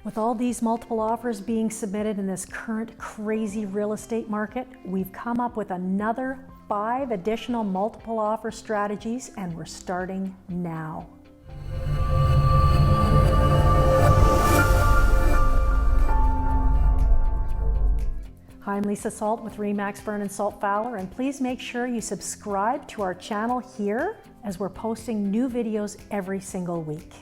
With all these multiple offers being submitted in this current crazy real estate market, we've come up with another 5 additional multiple offer strategies, and we're starting now. Hi, I'm Lisa Salt with Vernon Salt Fowler, and please make sure you subscribe to our channel here as we're posting new videos every single week.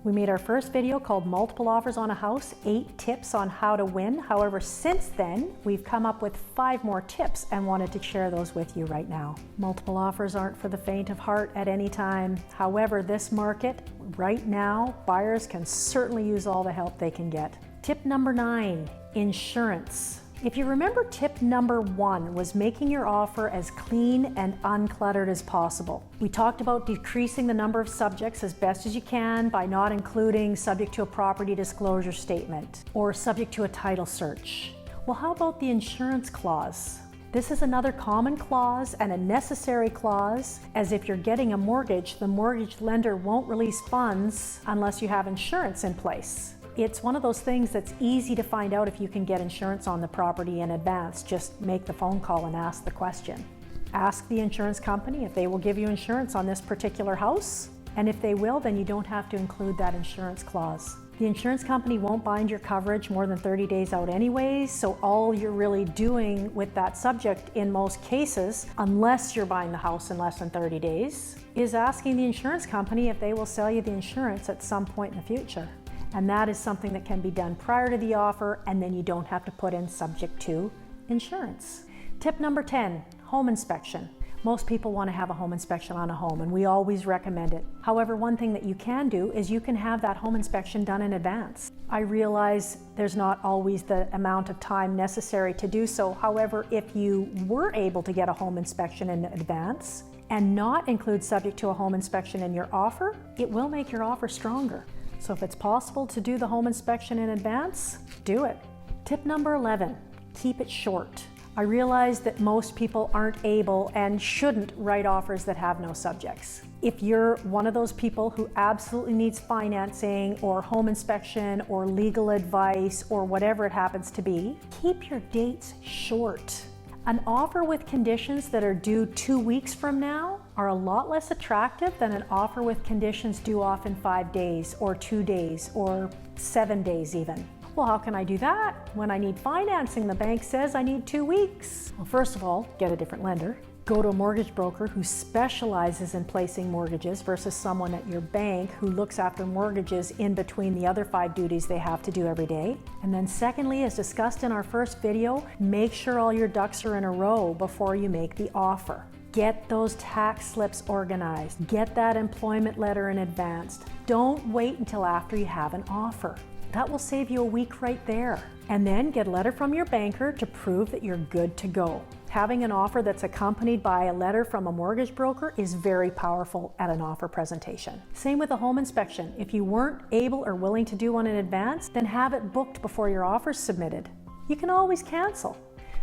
We made our first video called Multiple Offers on a House, 8 tips on how to win. However, since then, we've come up with 5 more tips and wanted to share those with you right now. Multiple offers aren't for the faint of heart at any time. However, this market, right now, buyers can certainly use all the help they can get. Tip number 9, insurance. If you remember, tip number 1 was making your offer as clean and uncluttered as possible. We talked about decreasing the number of subjects as best as you can by not including subject to a property disclosure statement or subject to a title search. Well, how about the insurance clause? This is another common clause and a necessary clause, as if you're getting a mortgage, the mortgage lender won't release funds unless you have insurance in place. It's one of those things that's easy to find out if you can get insurance on the property in advance. Just make the phone call and ask the question. Ask the insurance company if they will give you insurance on this particular house, and if they will, then you don't have to include that insurance clause. The insurance company won't bind your coverage more than 30 days out anyways, so all you're really doing with that subject in most cases, unless you're buying the house in less than 30 days, is asking the insurance company if they will sell you the insurance at some point in the future. And that is something that can be done prior to the offer, and then you don't have to put in subject to insurance. Tip number 10, home inspection. Most people want to have a home inspection on a home, and we always recommend it. However, one thing that you can do is you can have that home inspection done in advance. I realize there's not always the amount of time necessary to do so. However, if you were able to get a home inspection in advance and not include subject to a home inspection in your offer, it will make your offer stronger. So if it's possible to do the home inspection in advance, do it. Tip number 11, keep it short. I realize that most people aren't able and shouldn't write offers that have no subjects. If you're one of those people who absolutely needs financing or home inspection or legal advice or whatever it happens to be, keep your dates short. An offer with conditions that are due 2 weeks from now are a lot less attractive than an offer with conditions due off in 5 days or 2 days or 7 days even. Well, how can I do that? When I need financing, the bank says I need 2 weeks. Well, first of all, get a different lender. Go to a mortgage broker who specializes in placing mortgages versus someone at your bank who looks after mortgages in between the other 5 duties they have to do every day. And then secondly, as discussed in our first video, make sure all your ducks are in a row before you make the offer. Get those tax slips organized. Get that employment letter in advance. Don't wait until after you have an offer. That will save you a week right there. And then get a letter from your banker to prove that you're good to go. Having an offer that's accompanied by a letter from a mortgage broker is very powerful at an offer presentation. Same with a home inspection. If you weren't able or willing to do one in advance, then have it booked before your offer's submitted. You can always cancel.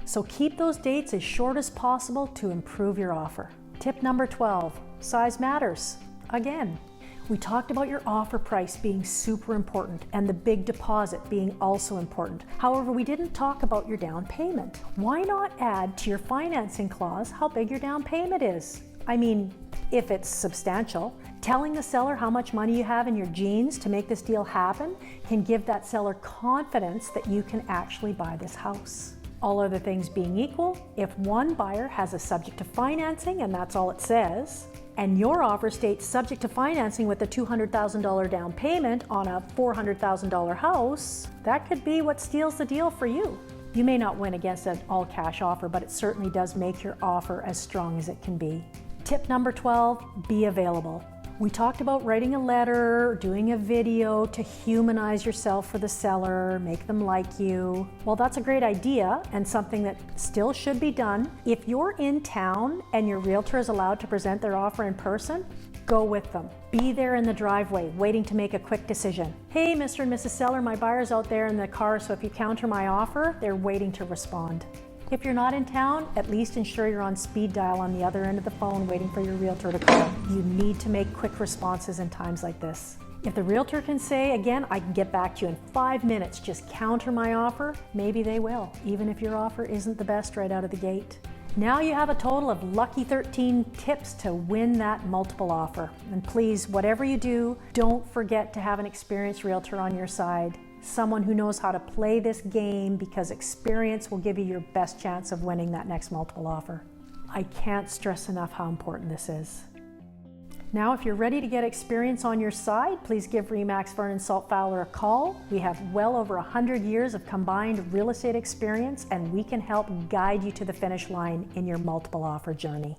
So keep those dates as short as possible to improve your offer. Tip number 12, size matters. Again, we talked about your offer price being super important and the big deposit being also important. However, we didn't talk about your down payment. Why not add to your financing clause how big your down payment is? I mean, if it's substantial. Telling the seller how much money you have in your jeans to make this deal happen can give that seller confidence that you can actually buy this house. All other things being equal, if one buyer has a subject to financing, and that's all it says, and your offer states subject to financing with a $200,000 down payment on a $400,000 house, that could be what steals the deal for you. You may not win against an all-cash offer, but it certainly does make your offer as strong as it can be. Tip number 12, be available. We talked about writing a letter, doing a video to humanize yourself for the seller, make them like you. Well, that's a great idea and something that still should be done. If you're in town and your realtor is allowed to present their offer in person, go with them. Be there in the driveway, waiting to make a quick decision. Hey, Mr. and Mrs. Seller, my buyer's out there in the car, so if you counter my offer, they're waiting to respond. If you're not in town, at least ensure you're on speed dial on the other end of the phone waiting for your realtor to call. You need to make quick responses in times like this. If the realtor can say, again, I can get back to you in 5 minutes, just counter my offer, maybe they will, even if your offer isn't the best right out of the gate. Now you have a total of lucky 13 tips to win that multiple offer. And please, whatever you do, don't forget to have an experienced realtor on your side. Someone who knows how to play this game, because experience will give you your best chance of winning that next multiple offer. I can't stress enough how important this is. Now, if you're ready to get experience on your side, please give RE/MAX Vernon Salt Fowler a call. We have well over 100 years of combined real estate experience, and we can help guide you to the finish line in your multiple offer journey.